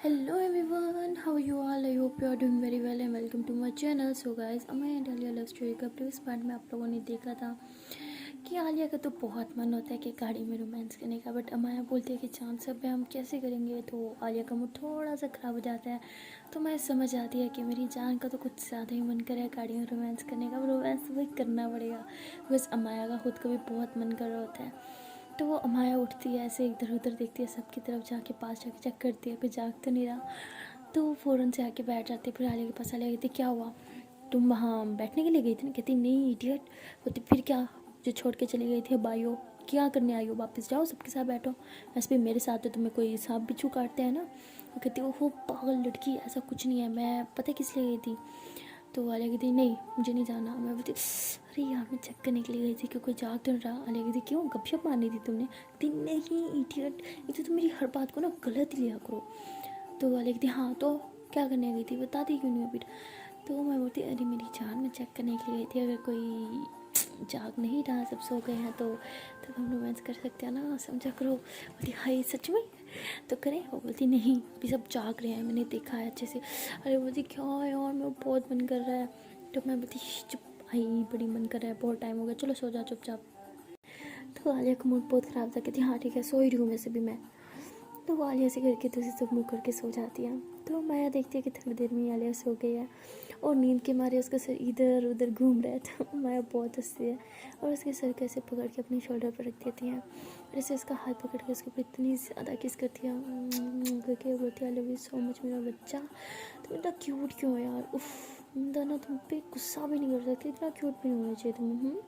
Hello everyone, how are you all? I hope you are doing very well and welcome to my channel. So guys, Amay and Alia love story का previous part में आप लोगों ने देखा था कि आलिया का तो बहुत मन होता है कि गाड़ी में रोमांस करने का, बट अमाया बोलती है कि चांद सब पे हम कैसे करेंगे। तो आलिया का मूड थोड़ा सा ख़राब हो जाता है। तो मैं समझ आती है कि मेरी जान का तो कुछ ज़्यादा ही मन कर रहा है गाड़ी में रोमांस करने का, रोमांस तो वही करना पड़ेगा। बस अमाया का खुद का भी बहुत मन कर रहा होता है। तो वो अमाया उठती है, ऐसे इधर उधर देखती है, सबकी तरफ जाके पास जाके चेक करती है कोई जाग तो नहीं रहा। तो वो फ़ौरन से आके बैठ जाती है। फिर आलिया के पास आलिया कहती क्या हुआ, तुम वहाँ बैठने के लिए गई थी ना। कहती नहीं इडियट। बोलती फिर क्या, जो छोड़ के चली गई थी बाइयो, क्या करने आई हो, वापस जाओ सबके साथ बैठो। वैसे भी मेरे साथ तो तुम्हें कोई सांप बिच्छू काटते हैं ना। वो कहती वो पागल लड़की, ऐसा कुछ नहीं है, मैं पता किस लिए गई थी। तो आलिया कहती नहीं मुझे नहीं जाना। मैं बोलती अरे यार मैं चेक करने के लिए गई थी कि कोई जाग तो नहीं रहा। आलिया कहती क्यों, गपशप मारनी थी तुमने। कहती नहीं इडियट, ये तो तुम मेरी हर बात को ना गलत लिया करो। तो आलिया कहती हाँ तो क्या करने गई थी, बताती क्यों नहीं अभी। तो मैं बोलती अरे मेरी जान मैं चेक करने के लिए गई थी, अगर कोई जाग नहीं रहा सब सो गए हैं तो हम रोमांस कर सकते हैं ना, समझा करो। बोलती हाय सच में तो करें। वो बोलती नहीं अभी सब जाग रहे हैं, मैंने देखा है अच्छे से। अरे बोलती क्या यार मैं बहुत मन कर रहा है। तो मैं बोलती चुप, आई बड़ी मन कर रहा है, बहुत टाइम हो गया, चलो सो जा चुपचाप। तो आलिया का मूड बहुत ख़राब था, कहती हाँ ठीक है सो ही रही हूँ वैसे भी मैं। तो वो आलिया से करके तो सब मुँह करके सो जाती है। तो माया देखती है कि थोड़ी देर में आलिया सो गई है और नींद के मारे उसका सर इधर उधर घूम रहा है। तो माया बहुत हंसती है और उसके सर को ऐसे पकड़ के अपने शोल्डर पर रख देती है और ऐसे उसका हाथ पकड़ के उसके ऊपर इतनी ज़्यादा किस करती है करके बोलती है I love you so much मेरा बच्चा, तुम इतना क्यूट क्यों है यार, उफ ना तुम पे गुस्सा भी नहीं कर सकती, इतना क्यूट भी नहीं होना चाहिए तुम।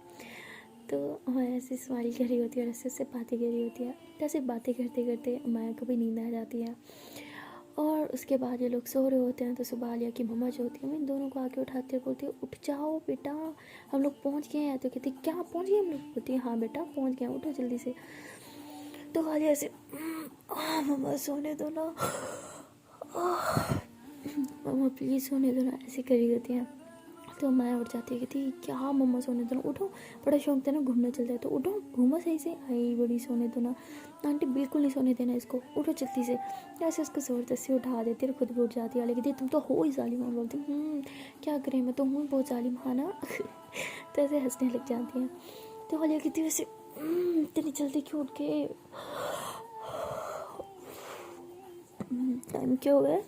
तो माया ऐसे स्माइल कर रही होती है और ऐसे उससे बातें कर रही होती है। तो ऐसे बातें करते करते माया को भी नींद आ जाती है। और उसके बाद ये लोग सो रहे होते हैं। तो सुबह आलिया की मम्मा जो होती है इन दोनों को आके उठाते हैं, बोलती है उठ जाओ बेटा हम लोग पहुंच गए हैं। तो कहती क्या पहुंच गए हम लोग, बोलती है हाँ बेटा पहुंच गए, उठो जल्दी से। तो आलिया ऐसे मम्मा सोने दो ना, मम्मा प्लीज़ सोने दो ना, ऐसे करी होती हैं। तो माया उठ जाती है, कहती क्या मम्मा सोने दो ना, उठो, बड़ा शौक था ना घूमना चलता है तो उठो घूमो सही से, आई बड़ी सोने दो ना आंटी, बिल्कुल नहीं सोने देना इसको, उठो जल्दी से। ऐसे उसको ज़बरदस्ती उठा देती है और खुद भी उठ जाती है। लेकिन तुम तो हो ही जालिम, और बोलती क्या करें मैं तो हूँ बहुत जालिम हाँ ना। तो ऐसे हंसने लग जाती हैं। तो वालिया कहती वैसे इतनी जल्दी क्यों उठ के, टाइम क्या हो गया।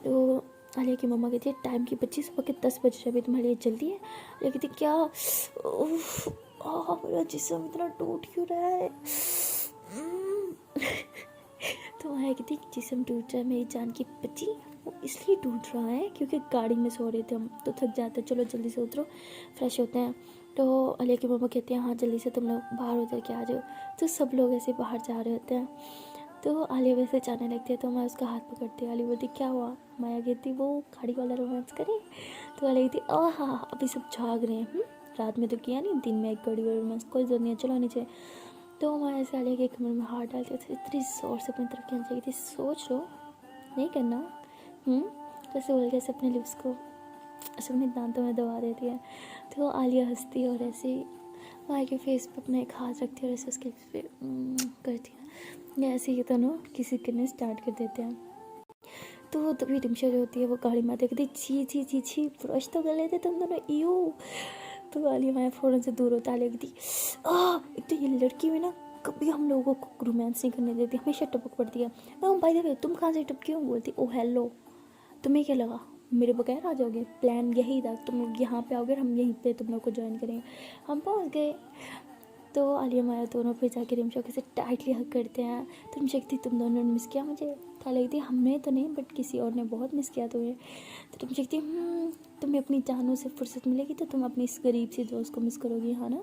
तो आलिया की मम्मा कहती है टाइम की 25 सुबह के 10 बज रहे, अभी तुम्हारे लिए जल्दी है। आलिया कहती क्या, मेरा जिस्म इतना टूट क्यों रहा है। तो आलिया कहती जिस्म टूट रहा है मेरी जान की बच्ची, वो इसलिए टूट रहा है क्योंकि गाड़ी में सो रहे थे हम तो थक जाते हैं, चलो जल्दी से उतरो फ्रेश होते हैं। तो आलिया की मम्मा कहती हैं हाँ जल्दी से तुम लोग बाहर उतर के आ जाओ। तो सब लोग ऐसे बाहर जा रहे होते हैं। तो आलिया वैसे जाने लगती है तो मैं उसका हाथ पकड़ती हूँ। आलिया बोलती क्या हुआ, माया कहती वो गाड़ी वाला रोमांस करें। तो आलिया कहती हाँ अभी सब जाग रहे हैं, रात में तो किया नहीं, दिन में एक गाड़ी वाला रोमांस, कोई जरूरत नहीं है चलो नीचे। तो माया से आलिया के कमर में हाथ डालती है, इतनी जोर से अपनी तरफ खींच रही थी, सोच लो नहीं करना। तो ऐसे बोल के ऐसे अपने लिप्स को ऐसे अपने दांतों में दबा देती है। तो आलिया हंसती है और ऐसे माया के फेस पर अपना एक हाथ रखती है और ऐसे उसके लिप्स पे करती है। ऐसे ही दोनों किसी करने स्टार्ट कर देते हैं। तो तभी रिमशा जो होती है वो गाड़ी में आती है, कहती छी छी छी छी ब्रश तो कर लेते तुम दोनों ईयू। तो आलिया माया फ़ौरन से दूर होता है। आलिया कहती एक तो ये लड़की में ना कभी हम लोगों को रोमांस नहीं करने देती, हमेशा टपक पड़ती है। बाय द वे तुम कहाँ से टपकी हो, बोलती ओ हेलो, तुम्हें क्या लगा मेरे बगैर आ जाओगे, प्लान यही था तुम लोग यहाँ पे आओगे और हम यहीं पे तुम लोग को ज्वाइन करेंगे। हम पहुँच गए। तो आलिया माया दोनों फिर जाके रिमशा के से टाइटली हक करते हैं। तो रिमशा कहती तुम दोनों ने मिस किया मुझे। था लगती हमने तो नहीं बट किसी और ने बहुत मिस किया तुम्हें। तो रिमशा कहती तुम्हें अपनी जानों से फुर्सत मिलेगी तो तुम अपनी इस गरीब सी दोस्त को मिस करोगी हाँ ना।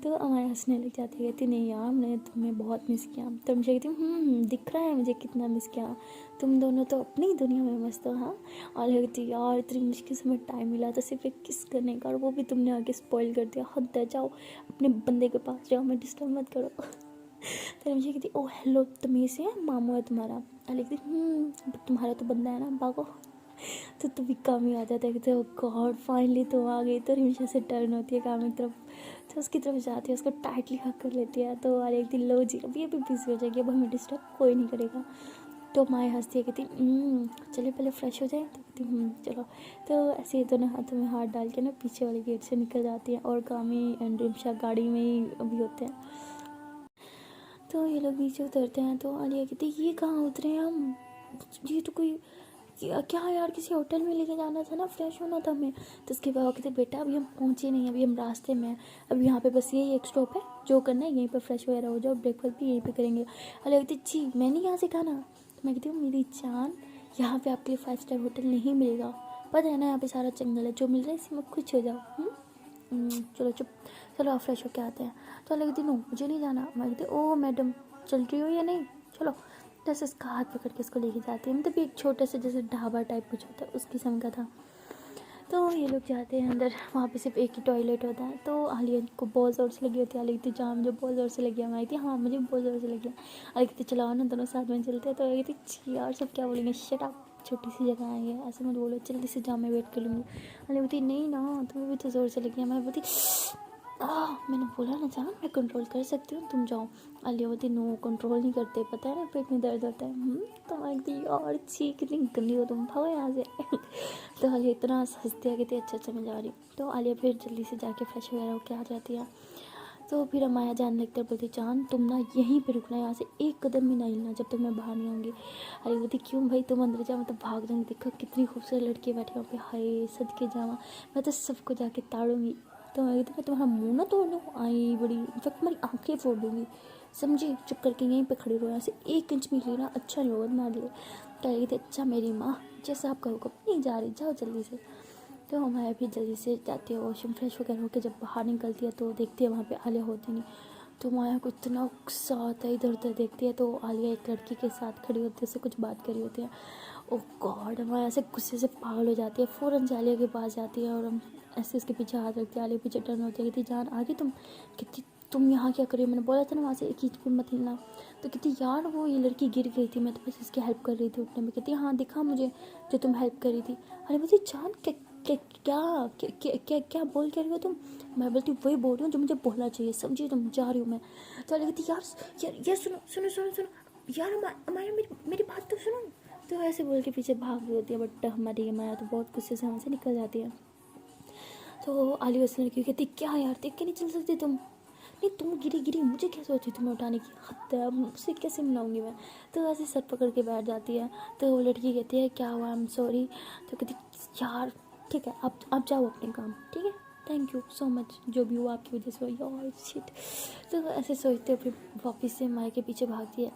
तो अमाया हंसने लग जाती है, कहती नहीं यार हमने तुम्हें बहुत मिस किया। तो रिमशा कहती दिख रहा है मुझे कितना मिस किया, तुम दोनों तो अपनी दुनिया में मस्त हो हाँ। और लगती यार इतनी मुश्किल से हमें टाइम मिला था सिर्फ एक किस करने का और वो भी तुमने आगे स्पॉइल कर दिया, हद है, जाओ अपने बंदे के पास जाओ, मैं डिस्टर्ब मत करो। तो मुझे कहती ओ हेलो तमीज़ से है, मामू है तुम्हारा। लिखती तुम्हारा तो बंदा है ना, भागो। तो तभी काम ही आ जाता है कि गॉड फाइनली तो आ गई। तो हमेशा से टर्न होती है काम की तरफ, तो उसकी तरफ जाती है, उसको टाइटली हक कर लेती है। तो एक दिन लो जी अभी बिजी हो जाएगी, अब हमें डिस्टर्ब कोई नहीं करेगा। तो माए हंसती है, कहती चलिए पहले फ्रेश हो जाए, तो कहती चलो। तो ऐसे ही दोनों हाथों में हाथ डाल के ना पीछे वाले गेट से निकल जाती हैं, और कामी एंड रिमशा गाड़ी में ही अभी होते हैं। तो ये लोग नीचे उतरते हैं, तो आलिया कहती ये कहाँ उतरे हैं हम, ये तो कोई क्या यार, किसी होटल में लेके जाना था ना, फ्रेश होना था हमें। तो उसके बाद कहते बेटा अभी हम पहुँचे नहीं, अभी हम रास्ते में हैं, अभी यहाँ पे बस यही एक स्टॉप है, जो करना है यहीं पे फ्रेश वगैरह हो जाओ, ब्रेकफास्ट भी यहीं पे करेंगे। आलिया कहती जी मैंने यहाँ से खाना। तो मैं कहती हूँ मेरी जान, यहाँ पे आपके लिए 5 स्टार होटल नहीं मिलेगा, पता है ना यहाँ पे सारा जंगल है, जो मिल रहा है इसी में खुश हो जाओ। चलो चुप, चलो आप फ्रेश होके आते हैं। तो अलग दिन मुझे नहीं जाना। मैं कहती ओ मैडम चल रही हो या नहीं, चलो। जैसे इसका हाथ पकड़ के इसको लेके जाती है, मतलब एक छोटा सा जैसे ढाबा टाइप कुछ होता है उस किस्म का था। तो ये लोग जाते हैं अंदर, वहाँ पे सिर्फ एक ही टॉयलेट होता है। तो आलिया को बहुत ज़ोर से लगी होती है, आलिया कहती जहाँ मुझे बहुत ज़ोर से लगी है। मैं कहती हाँ मुझे बहुत ज़ोर से लगी है। आलिया कहती चलाओ ना दोनों साथ में चलते हैं। तो आलिया कहती छी यार सब क्या बोलेंगे, शट अप, छोटी सी जगह है ये, ऐसे मत बोलो, जल्दी से जाओ मैं वेट कर लूँगी। आलिया बोलती नहीं ना तुम्हें भी तो ज़ोर से लगी है। मैं बोलती मैंने बोला ना जान मैं कंट्रोल कर सकती हूँ, तुम जाओ। आलिया बोलती नो कंट्रोल नहीं करते, पता है ना पेट में दर्द होता है। तो मैं कहती यार छी कितनी गंदी हो तुम, भागो यहाँ से। तो आलिया इतना हंसती है, कहती अच्छा अच्छा मैं जा रही हूँ। तो आलिया फिर जल्दी से जाके फ्रेश वगैरह होकर आ जाती है। तो फिर अमाया जान लगता है, बोलती जान तुम ना यहीं पे रुकना, यहाँ से एक कदम भी ना हिलना जब तक मैं बाहर नहीं आऊँगी। अरे बोलती क्यों भाई तुम अंदर जाओ, मैं तो भाग जाऊँगी, देखो कितनी खूबसूरत लड़की बैठी वहाँ पे, हाय सदके जावा, मैं तो सबको जाके ताड़ूंगी। तो मैं कहती मैं तुम्हारा मुँह ना तोड़ दूँ, आई बड़ी इनफेक्ट तुम्हारी आँखें फोड़ दूँगी, समझी, चुप करके यहीं पे खड़ी रहो, यहाँ से 1 इंच भी लेना अच्छा नहीं होगा तुम्हारे लिए। कह रही थी अच्छा मेरी माँ जैसा आप कहो, नहीं जा रही, जाओ जल्दी से। तो हमारे भी जल्दी से जाती है वॉशरूम, फ्रेश वगैरह होकर जब बाहर निकलती है तो देखती है वहाँ पे आलिया होती नहीं। तो माया को इतना गुस्सा आता है, इधर उधर देखती है तो आलिया एक लड़की के साथ खड़ी होती है, उससे कुछ बात करी होती है। ओह गॉड, माया से गुस्से से पागल हो जाती है, फ़ौरन से आलिया के पास जाती है और हम ऐसे उसके पीछे हाथ रखती है। आलिया पीछे टर्न होती है, कहती जान आगे तुम, कितनी तुम यहाँ क्या कर रही हो, मैंने बोला था ना वहाँ से एक इंच भी मत हिलना। तो कहती यार वो ये लड़की गिर गई थी, मैं तो बस इसकी हेल्प कर रही थी उठने में। कहती हाँ दिखा मुझे जो तुम हेल्प कर रही थी। अरे बोलती जान क्या क्या क्या क्या क्या क्या बोल क्या रही हो तुम। मैं बोलती वही बोल रही हूँ जो मुझे बोलना चाहिए, समझी तुम, जा रही हूँ मैं। तो अरे कहती यार यार यार सुनो सुनो सुनो सुनो यार, हमारे मेरी बात तो सुनो। तो ऐसे बोल के पीछे भाग रही होती है, बट हमारी माया तो बहुत गुस्से से हमसे निकल जाती है। तो आलिया उस लड़की कहती क्या यार देख के नहीं चल सकती तुम, नहीं तुम गिरी गिरी मुझे क्या सोची तुम्हें उठाने की, हद है, अब मुझसे कैसे मिलाऊंगी मैं। तो ऐसे सर पकड़ के बैठ जाती है। तो वो लड़की कहती है क्या हुआ, आई एम सॉरी। तो कहती यार ठीक है आप जाओ अपने काम, ठीक है, थैंक यू सो मच, जो भी हुआ आपकी वजह से हुआ, यार शिट। तो ऐसे सोचते फिर वापस से माए के पीछे भागती है।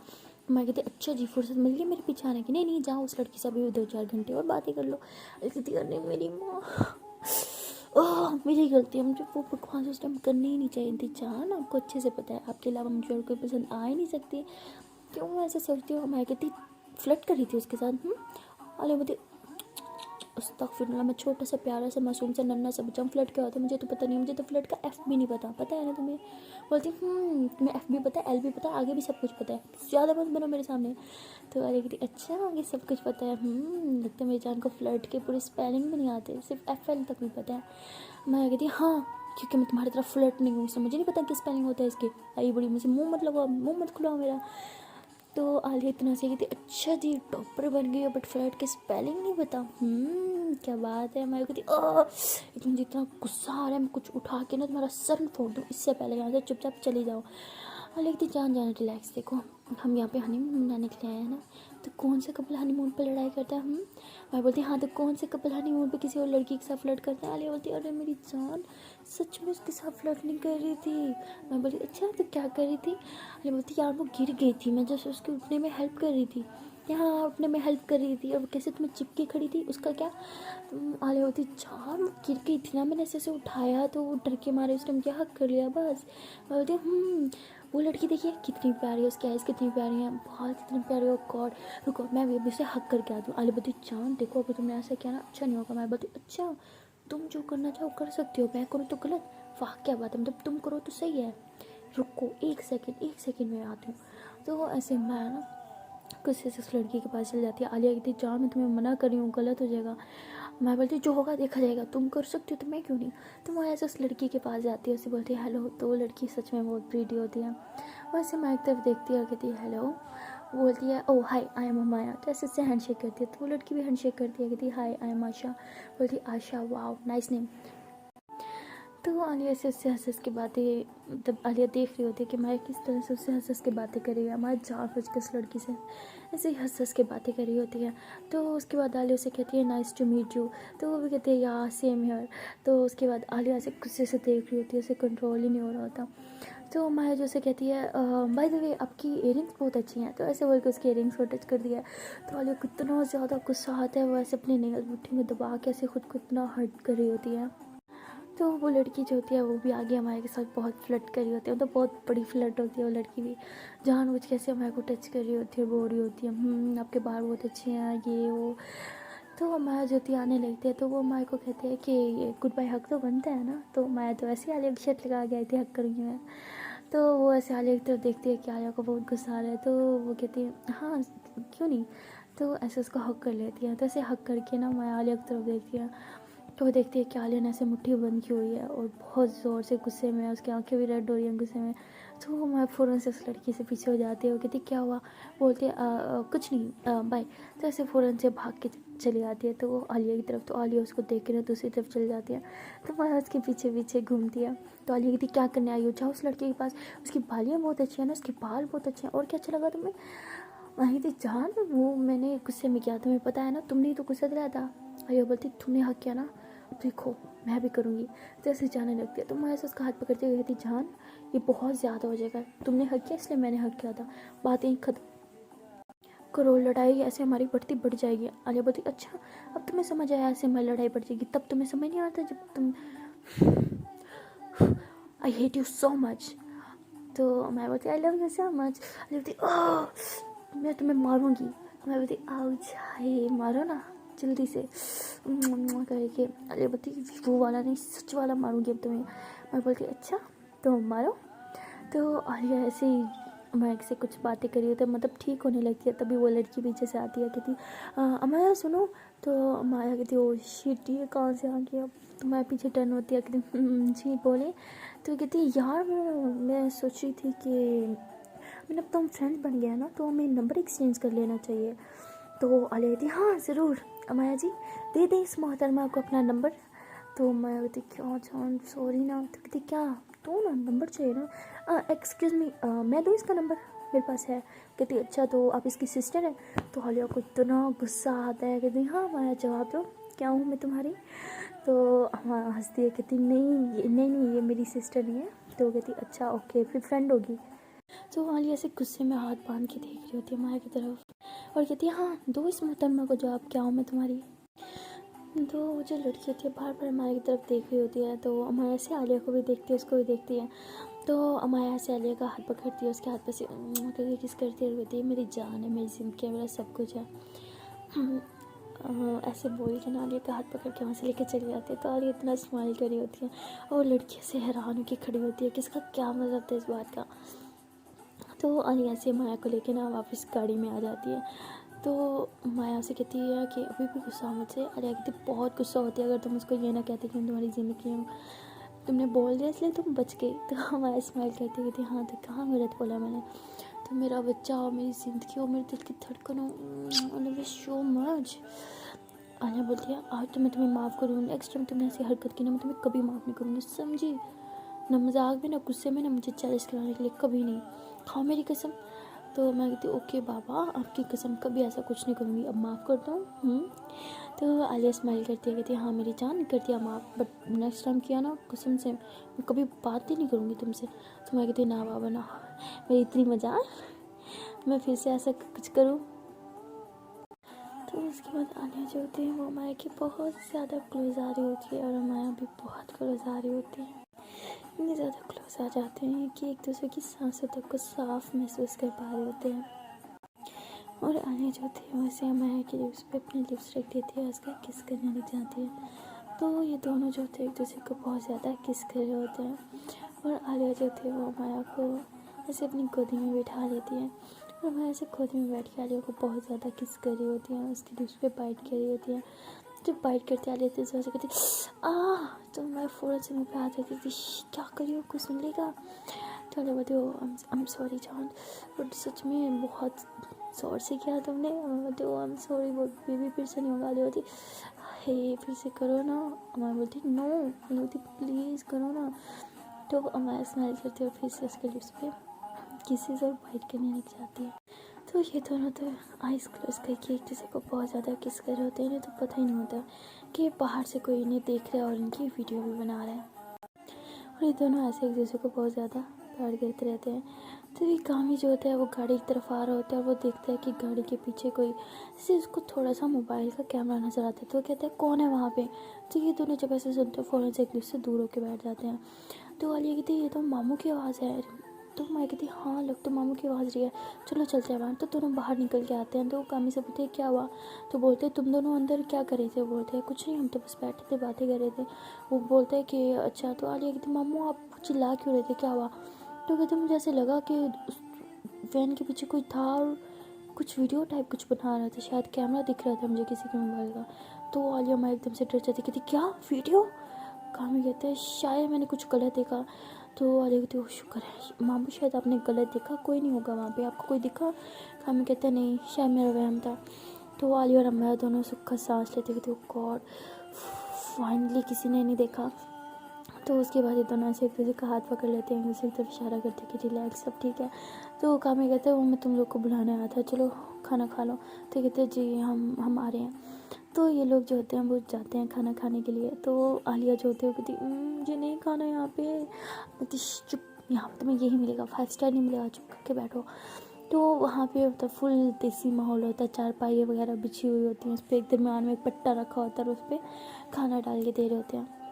मैं कहती अच्छा जी फुर्सत मिल गई मेरे पीछे आने की, नहीं नहीं जाओ उस लड़की से अभी 2-4 घंटे और बातें कर लो। कहती अरे मेरी माँ, ओह मेरी गलती है, मुझे वो बकवास उस टाइम करनी ही नहीं चाहिए थी। जान आपको अच्छे से पता है आपके अलावा मुझे और कोई पसंद आ ही नहीं सकती, क्यों मैं ऐसे सोचती हूँ। मैं कहती फ्लर्ट कर रही थी उसके साथ। अरे बोलती अस्तगफिरुल्लाह, मैं छोटा सा प्यारा सा मासूम सा नन्ना सा बच्चा, फ्लर्ट क्या होता है मुझे तो पता नहीं, मुझे तो फ्लर्ट का एफ भी नहीं पता, पता है ना तुम्हें। बोलती तुम्हें एफ भी पता है, एल भी पता है, आगे भी सब कुछ पता है, ज़्यादा मत बनो मेरे सामने। तो अरे कहती अच्छा आगे सब कुछ पता है, लगता है मेरी जान को फ्लर्ट के पूरे स्पेलिंग भी नहीं आते, सिर्फ एफ एल तक भी पता है। मैं कहती हाँ क्योंकि मैं तुम्हारी तरफ फ्लर्ट नहीं हूँ, मुझे नहीं पता क्या स्पेलिंग होता है इसके, आई बड़ी मुझे मुँह मत लगाओ, मुँह मत खुलाओ मेरा। तो आलिया इतना से कहती अच्छा जी टॉपर बन गई हो बट फ्लर्ट के स्पेलिंग नहीं पता, क्या बात है। मैं कहती लेकिन मुझे इतना गुस्सा आ रहा है, मैं कुछ उठा के ना तुम्हारा सर फोड़ दूँ, इससे पहले यहाँ से चुपचाप चली जाओ। आलिया कहती जान जान रिलैक्स, देखो हम यहाँ पे हनीमून मनाने के लिए आए हैं ना, तो कौन सा कपल हनीमून पे लड़ाई करता है। मैं बोलती हाँ तो कौन से कपल हनीमून पे किसी और लड़की के साथ फ्लर्ट करता है। आलिया बोलती अरे मेरी जान सच में उसके साथ फ्लर्ट नहीं कर रही थी। मैं बोली अच्छा तो क्या कर रही थी। आलिया बोलती यार वो गिर गई थी, मैं जैसे उसके उठने में हेल्प कर रही थी, यहाँ उठने में हेल्प कर रही थी, और कैसे तुम्हें चिपकी खड़ी थी उसका क्या। आलिया बोलती यार वो गिर गई थी ना, मैंने ऐसे उठाया तो वो डर के मारे उसने मुझे हक कर लिया बस। मैं बोलती वो लड़की देखिए कितनी प्यारी है, उसकी आइज़ कितनी प्यारी हैं, बहुत कितनी प्यारी हो गॉड, रुको मैं भी अभी से हक करके आती हूँ। आलिया बोलती जान देखो अगर तुमने ऐसा किया ना अच्छा नहीं होगा। मैं बोलती अच्छा तुम जो करना चाहो कर सकती हो, मैं करूँ तो गलत, वाह क्या बात है, मतलब तुम करो तो सही है, रुको 1 सेकेंड में आती हूँ। तो ऐसे मैं ना गुस्से से उस लड़की के पास चल जाती है। आलिया कहती जान मैं तुम्हें मना कर रही हूँ गलत हो जाएगा। मैं बोलती जो होगा देखा जाएगा, तुम कर सकती हो तो मैं क्यों नहीं। तो मैं ऐसे उस लड़की के पास जाती है, उससे बोलती है हेलो। तो वो लड़की सच में बहुत प्रीटी होती है, वैसे मैं एक तरफ देखती है और कहती है हेलो। बोलती है ओ हाय आई एम अमाया, तो ऐसे से हैंडशेक करती है। तो वो लड़की भी हैंडशेक करती है, कहती है हाय आई एम आशा। बोलती है आशा वाओ नाइस नेम। तो आलिया ऐसे उससे हंस हंस के बातें, मतलब आलिया देख रही होती है कि माया किस तरह से उससे हंस हंस के बातें कर रही है। माया जानबूझ के उस लड़की से ऐसे ही हंस हंस के बातें कर रही होती है। तो उसके बाद आलिया उसे कहती है नाइस टू मीट यू, तो वो भी कहती है या सेम हियर। तो उसके बाद आलिया ऐसे गुस्से से देख रही होती है, उसे कंट्रोल ही नहीं हो रहा होता। तो माया जो उसे कहती है बाय द वे आपकी इयरिंग्स बहुत अच्छी हैं, तो ऐसे बोल के उसकी इयरिंग्स को टच कर दिया। तो आलिया को इतना ज़्यादा गुस्सा आता है, वो ऐसे अपने नेल्स मुट्ठी में दबा के ऐसे खुद को इतना हर्ट कर रही होती है। तो वो लड़की जो होती है वो भी आगे हमारे के साथ बहुत फ्लर्ट कर रही होती है, तो बहुत बड़ी फ्लर्ट होती है वो लड़की भी, जानबूझ के ऐसे हमारे को टच कर रही होती है, बोल रही होती है आपके बाल बहुत अच्छे हैं ये वो। तो माया जो होती आने लगती है, तो वो माया को कहते हैं कि ये गुड बाय हक तो बनता है ना। तो माया तो ऐसे ही आलिया की शर्ट लगा के आई थी हक करूँगी मैं। तो वो ऐसे आलिया की तरफ देखती है कि आलिया को बहुत गुस्सा आ रहा है, तो वो कहती है हाँ क्यों नहीं। तो ऐसे उसको हक कर लेती है। तो ऐसे हक करके ना माया आलिया की तरफ देखती है, तो वो देखती है कि आलिया ने ऐसे मुट्ठी बंद की हुई है और बहुत ज़ोर से गुस्से में है, उसकी आंखें भी रेड हो रही हैं गुस्से में। तो वो मैं फ़ौरन से उस लड़की से पीछे हो जाती है। वो कहती क्या हुआ, बोलती है कुछ नहीं बाय। तो ऐसे फ़ौरन से भाग के चली आती है तो वो आलिया की तरफ। तो आलिया उसको देख के ना दूसरी तरफ चली जाती है। तो मैं उसके पीछे पीछे घूमती है। तो आलिया कहती क्या करने आई हो, जाओ उस लड़के के पास, उसकी बालियाँ बहुत अच्छी हैं ना, उसके बाल बहुत अच्छे हैं, और क्या अच्छा लगा तुम्हें। वहीं थी जान, वो मैंने गुस्से में किया, तुम्हें पता है ना, तुमने ही तो गुस्सा दिलाया था। आलिया बोलती तुमने हक किया ना, देखो मैं भी करूँगी। तो ऐसे जाने लगती है। तो मैं ऐसे उसका हाथ पकड़ते हुए कहती जान ये बहुत ज़्यादा हो जाएगा, तुमने हक किया इसलिए मैंने हक किया था, बातें खत्म करो, लड़ाई ऐसे हमारी बढ़ जाएगी। आलिया बोलती अच्छा अब तुम्हें समझ आया ऐसे हमारी लड़ाई बढ़ जाएगी, तब तुम्हें समझ नहीं आता जब तुम I hate you so much. तो मैं बोलती I love you so much. Alia बोलती ओह मैं तुम्हें मारूंगी। मैं बोलती आउच हाय मारो ना जल्दी से करके। आलिया बोलती वो वाला नहीं सच वाला मारूंगी अब तुम्हें। मैं बोलती अच्छा तो मारो। तो आलिया ऐसे ही माइक से कुछ बातें करी होती है, मतलब ठीक होने लगती है। तभी वो लड़की पीछे से आती है, कहती अमाया सुनो। तो माया कहती ओ शिट ये कहाँ से आ गया। तो मैं पीछे टर्न होती है, कहती जी बोले। तो कहती यार मैं सोच रही थी कि मैंने अब तो हम फ्रेंड्स बन गया ना, तो हमें नंबर एक्सचेंज कर लेना चाहिए। तो आलिया कहती हाँ ज़रूर अमाया जी दे दें इस मोहतरमा को अपना नंबर। तो मैं कहती क्या जान सॉरी ना। तो कहती क्या तो ना नंबर चाहिए ना, एक्सक्यूज़ मी मैं दूँ इसका नंबर, मेरे पास है। कहती अच्छा तो आप इसकी सिस्टर हैं। तो आलिया को इतना गुस्सा आता है, कहती हाँ मैं जवाब दो क्या हूँ मैं तुम्हारी। तो हाँ हंसती है, कहती नहीं ये मेरी सिस्टर नहीं है। तो कहती अच्छा ओके फिर फ्रेंड होगी। तो आलिया ऐसे गुस्से में हाथ बांध के देख रही होती है माया की तरफ और कहती है हाँ दो इस मोहतरमा को जवाब क्या हूँ मैं तुम्हारी। तो वो जो लड़की होती है बार बार माया की तरफ देख रही होती है। तो अमाया से आलिया को भी देखती है उसको भी देखती है। तो अमाया से आलिया का हाथ पकड़ती है, उसके हाथ पे से करके किस करती है, कहती है मेरी जान है मेरी ज़िंदगी है मेरा सब कुछ है। ऐसे बोल के ना आलिया का हाथ पकड़ के वहाँ से लेकर चली जाती है। तो आलिया इतना स्माइल करी होती है और लड़की से हैरान होकर खड़ी होती है कि इसका क्या मतलब था इस बात का। तो आलिया से माया को लेकर ना वापस गाड़ी में आ जाती है। तो माया से कहती है कि अभी भी गुस्सा मुझसे। आलिया कहती बहुत गुस्सा होती है अगर तुम उसको ये ना कहती कि मैं तुम्हारी ज़िंदगी हूँ, तुमने बोल दिया इसलिए तुम बच गई। तो माया स्माइल करती कहती हाँ तो कहाँ गलत बोला मैंने, तो मेरा बच्चा हो मेरी ज़िंदगी हो मेरे दिल की धड़कन हो, I love you so much. Alia बोलती है आज तो मैं तुम्हें माफ़ करूँगी, नेक्स्ट टाइम तुमने ऐसी हरकत की ना मैं तुम्हें कभी माफ़ नहीं करूँगी समझी, ना मजाक में ना गुस्से में ना मुझे चैलेंज कराने के लिए कभी नहीं, खाओ मेरी कसम। तो मैं कहती ओके बाबा आपकी कसम कभी ऐसा कुछ नहीं करूँगी, अब माफ़ कर दो। तो आलिया स्माइल करती है, कहती है हाँ मेरी जान करती है माफ़, बट नेक्स्ट टाइम किया ना कसम से मैं कभी बात ही नहीं करूँगी तुमसे। तो मैं कहती ना बाबा ना, मेरी इतनी मजाक मैं फिर से ऐसा कुछ करूँ। तो उसके बाद आलिया जो होती है वो माया की बहुत ज़्यादा क्लोज आ रही होती है और माया भी बहुत क्लोज आ रही होती है, इतनी ज़्यादा क्लोज आ जाते हैं कि एक दूसरे की सांसों तक को साफ महसूस कर पा रहे होते हैं। और आलिया जो थी वो ऐसे माया के लिप्स पे अपने लिप्स रख देती है, उसका किस करने लग जाती है। तो ये दोनों जो थे एक दूसरे को बहुत ज़्यादा किस कर रहे होते हैं और आलिया जो थी वो माया को ऐसे अपनी गोदी में बिठा लेती है और माया ऐसे गोदी में बैठ के आलिया को बहुत ज़्यादा किस कर रही होती है, उसके लिप्स पे बाइट कर रही होती है। जब बाइट करते आ लेते तो कहती तो मैं फ़ौरन से मुँह पे हाथ रखती थी क्या करी हो कुछ सुन लेगा। तो बोलती हो आई एम सॉरी जान, बट सच में बहुत शॉर्ट से किया तुमने? तो आई एम सॉरी, वो बेबी फिर से नहीं होगा। आलिया बोलती हे फिर से करो ना। अमाया बोलती नो। आलिया बोलती प्लीज़ करो ना। तो अमाया स्माइल करती है और फिर से उसके लिप्स पे किसी से बाइट करने लग जाती है। तो ये दोनों तो आइस क्लोज करके एक दूसरे को बहुत ज़्यादा किस कर रहे होते हैं। इन्हें तो पता ही नहीं होता कि बाहर से कोई इन्हें देख रहा है और इनकी वीडियो भी बना रहा है। और ये दोनों ऐसे एक दूसरे को बहुत ज़्यादा प्यार करते रहते हैं। तो ये कामी जो होता है वो गाड़ी की तरफ आ रहा होता है और वो देखता है कि गाड़ी के पीछे कोई, जैसे उसको थोड़ा सा मोबाइल का कैमरा नज़र आता है। तो वो कहता है कौन है वहाँ पे? तो ये दोनों जब ऐसे सुनते हैं फ़ौरन से एक दूसरे से दूर होकर बैठ जाते हैं। तो आलिया कहती है ये तो मामू की आवाज़ है। तो मैं कहती हाँ लग तो मामू की आवाज़ रही है, चलो चलते हैं बाहर। तो दोनों बाहर निकल के आते हैं। तो कामी से बोलते हैं क्या हुआ? तो बोलते हैं तुम दोनों अंदर क्या कर रहे थे? बोलते हैं कुछ नहीं, हम तो बस बैठे थे बातें कर रहे थे। वो बोलते हैं कि अच्छा। तो आलिया कहती मामू आप चिल्ला क्यों रहे थे, क्या हुआ? तो कहते मुझे ऐसे लगा कि उस वैन के पीछे कोई था और कुछ वीडियो टाइप कुछ बना रहा था, शायद कैमरा दिख रहा था मुझे किसी के मोबाइल का। तो आलिया मैं एकदम से डर जाती, कहती क्या वीडियो? कामी कहता है शायद मैंने कुछ गलत देखा। तो आलिया कहती वो शुक्र है मामू शायद आपने गलत देखा, कोई नहीं होगा वहाँ पे, आपको कोई दिखा? कामी कहता है नहीं शायद मेरा वहम था। तो आलिया और अम्मा दोनों सुख सांस लेते, कहते गॉड फाइनली किसी ने नहीं देखा। तो उसके बाद ये दोनों ऐसे एक दूसरे का हाथ पकड़ लेते हैं, दूसरी तरफ इशारा करते हैं कि रिलैक्स सब ठीक है। तो कामी कहते हैं वो मैं तुम लोग को बुलाने आया था, चलो खाना खा लो। तो कहते हैं जी हम आ रहे हैं। तो ये लोग जो होते हैं वो जाते हैं खाना खाने के लिए। तो आलिया जो होती है वो कहती मुझे नहीं खाना यहाँ पे। कहती चुप, यहाँ पे तुम्हें यही मिलेगा, 5 स्टार नहीं मिलेगा, चुप करके बैठो। तो वहाँ पे होता फुल देसी माहौल होता है, चारपाई वगैरह बिछी हुई होती हैं, उस पर एक दरमियान में एक पट्टा रखा होता है और उस पर खाना डाल के दे रहे होते हैं।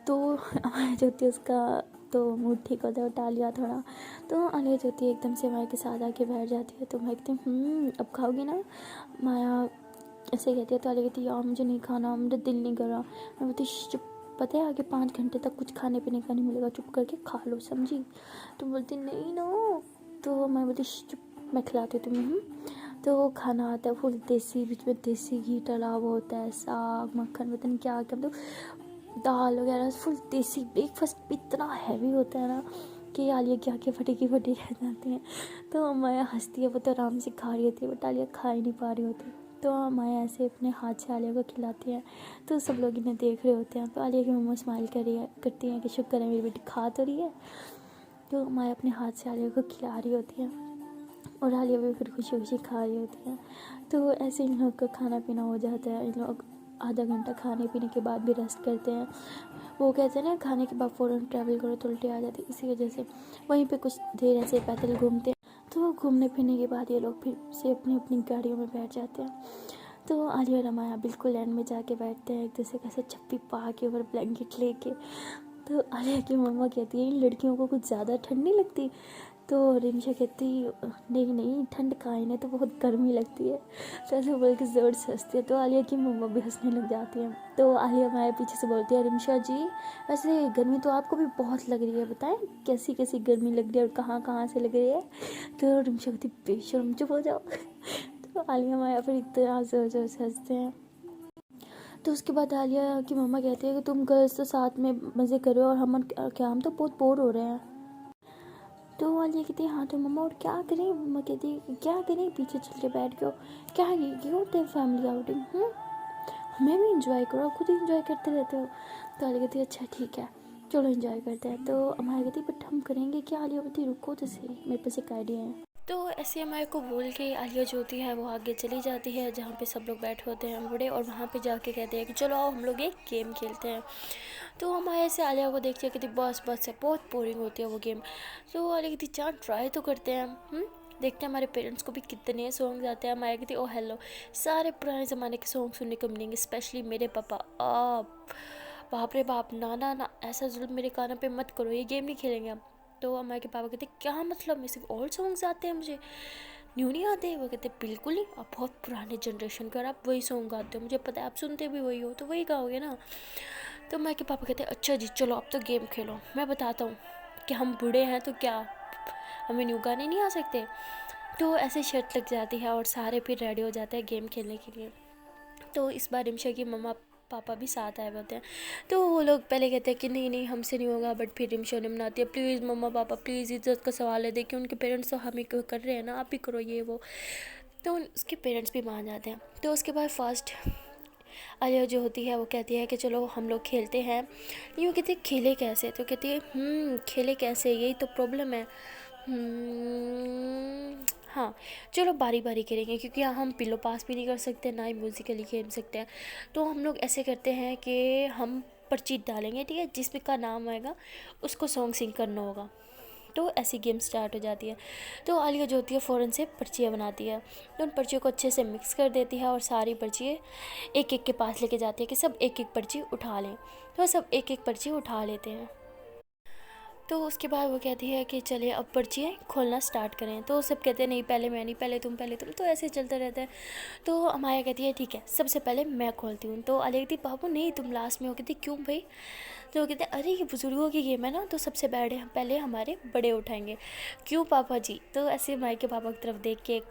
तो हमारे जो होती है उसका तो मूड ठीक होता है, उठा लिया थोड़ा। तो आलिया जो होती है एकदम से माया के साथ आके बैठ जाती है। तो मैं कहती हूँ अब खाओगी ना? माया ऐसे कहती है। तो आलिया कहती है यार मुझे नहीं खाना, मुझे दिल नहीं कर रहा। मैं बोलती चुप, पता है आगे 5 घंटे तक कुछ खाने पीने का नहीं मिलेगा, चुप करके खा लो समझी? तो बोलती नहीं ना। तो मैं बोलती चुप, मैं खिलाती हूँ तुम्हें। तो वो खाना आता है फुल देसी, बीच में देसी घी डला हुआ होता है, साग मक्खन पता नहीं क्या क्या, मतलब दाल वगैरह फुल देसी। ब्रेकफास्ट इतना हैवी होता है ना कि आलिया की आँखें फटी रह जाती हैं। तो माया हंसती है, वो तो आराम से खा रही होती है बट आलिया खा ही नहीं पा रही होती। तो माया ऐसे अपने हाथ से आलिया को खिलाती है। तो सब लोग इन्हें देख रहे होते हैं। तो आलिया की मम्मा स्माइल करती हैं कि शुक्र है मेरी बेटी खा तो रही है। तो माया अपने हाथ से आलिया को खिला रही होती है और आलिया भी फिर खुशी खुशी खा रही होती है। तो ऐसे इन लोग का खाना पीना हो जाता है। इन लोग आधा घंटा खाने पीने के बाद भी रेस्ट करते हैं। वो कहते हैं ना खाने के बाद फ़ौरन ट्रैवल करो तो उल्टी आ जाती है, इसी वजह से वहीं पे कुछ देर ऐसे पैदल घूमते हैं। तो घूमने फिरने के बाद ये लोग फिर से अपनी अपनी गाड़ियों में बैठ जाते हैं। तो आलिया और अमाया बिल्कुल एंड में जाके बैठते हैं, एक दूसरे का ऐसे चप्पी पा के ऊपर ब्लैंकेट लेके। तो आलिया की मम्मा कहती है इन लड़कियों को कुछ ज़्यादा ठंड नहीं लगती? तो रिमशा कहती नहीं नहीं ठंड कहाँ, इन्हें तो बहुत गर्मी लगती है। तो ऐसे बोल के ज़ोर से हंसती है। तो आलिया की मम्मा भी हंसने लग जाती है। तो आलिया माया पीछे से बोलती है रिमशा जी वैसे गर्मी तो आपको भी बहुत लग रही है, बताएं कैसी कैसी गर्मी लग रही है और कहाँ कहाँ से लग रही है? तो रिमशा कहती बेशर्म चुप हो जाओ। तो आलिया माया फिर इतना ज़ोर ज़ोर से हंसते हैं। तो उसके बाद आलिया की मम्मा कहती है कि तुम गर्ल्स तो साथ में मज़े करो और हम तो बहुत बोर हो रहे हैं। तो आलिया कहती है हाँ तो मम्मा और क्या करें? मम्मा कहती है क्या करें, पीछे चल के बैठ गयो, क्या ये होते हैं फैमिली आउटिंग? हमें भी इंजॉय करो, खुद ही इंजॉय करते रहते हो। तो आलिया कहती है अच्छा ठीक है चलो इंजॉय करते हैं। तो अमाया कहती है बट हम करेंगे क्या? आलिया कहती रुको तो सही, मेरे पास एक आइडिया है। तो ऐसे अमाया को बोल के आलिया जो होती है वो आगे चली जाती है जहाँ पे सब लोग बैठे होते हैं बड़े, और वहाँ पे जाके कहते हैं कि चलो आओ हम लोग एक गेम खेलते हैं। तो अमाया से आलिया को देखती है कहती बस है, बहुत बोरिंग होती है वो गेम। तो आलिया कहती चार ट्राई तो करते हैं देखते हैं हमारे पेरेंट्स को भी कितने सॉन्ग आते हैं। माया कहती ओ हेलो, सारे पुराने ज़माने के सॉन्ग सुनने को मिलेंगे, स्पेशली मेरे पापा। आप बाप रे बाप, ना ऐसा जुल्म मेरे कानों पे मत करो, ये गेम नहीं खेलेंगे हम। तो अम्मा के पापा कहते क्या मतलब, में सिर्फ ओल्ड सॉन्ग्स आते हैं, मुझे न्यू नहीं आते? वो कहते बिल्कुल नहीं, आप बहुत पुराने जनरेशन का और आप वही सॉन्ग गाते हो, मुझे पता है आप सुनते भी वही हो तो वही गाओगे ना। तो अम्मा के पापा कहते अच्छा जी चलो अब तो गेम खेलो, मैं बताता हूँ कि हम बूढ़े हैं तो क्या हमें न्यू गाने नहीं आ सकते? तो ऐसे शर्त लग जाती है और सारे फिर रेडी हो जाते हैं गेम खेलने के लिए। तो इस बार रिमशा की मम्मा पापा भी साथ आए हुए होते हैं। तो वो लोग पहले कहते हैं कि नहीं नहीं हमसे नहीं होगा, बट फिर रिमशा ने मनाती है, प्लीज़ मम्मा पापा प्लीज़, इज्जत का सवाल है, देखिए उनके पेरेंट्स तो हम ही कर रहे हैं ना, आप ही करो ये वो। तो उसके पेरेंट्स भी मान जाते हैं। तो उसके बाद फर्स्ट आलिया जो होती है वो कहती है कि चलो हम लोग खेलते हैं। यूँ कहती है खेले कैसे, तो कहती है खेले कैसे, यही तो प्रॉब्लम है। हाँ चलो बारी बारी करेंगे, क्योंकि यहाँ हम पिलो पास भी नहीं कर सकते, ना ही म्यूज़िकली खेल सकते हैं। तो हम लोग ऐसे करते हैं कि हम पर्ची डालेंगे, ठीक है, जिसमें का नाम आएगा उसको सॉन्ग सिंग करना होगा। तो ऐसी गेम स्टार्ट हो जाती है। तो आलिया जो होती है फ़ौरन से पर्चियाँ बनाती है, तो उन पर्चियों को अच्छे से मिक्स कर देती है और सारी पर्चियाँ एक एक के पास लेके जाती है कि सब एक एक पर्ची उठा लें। तो सब एक एक पर्ची उठा लेते हैं। तो उसके बाद वो कहती है कि चलिए अब पर्चियाँ खोलना स्टार्ट करें। तो सब कहते हैं नहीं पहले मैं नहीं, पहले तुम, पहले तुम। तो ऐसे चलता रहता है। तो अमाया कहती है ठीक है सबसे पहले मैं खोलती हूँ। तो आलिया कहती बाबू नहीं तुम लास्ट में हो। कहती क्यों भाई। तो वो कहते हैं अरे ये बुजुर्गों की गेम है ना, तो सबसे पहले हमारे बड़े उठाएंगे। क्यों पापा जी। तो ऐसे माई के पापा की तरफ देख के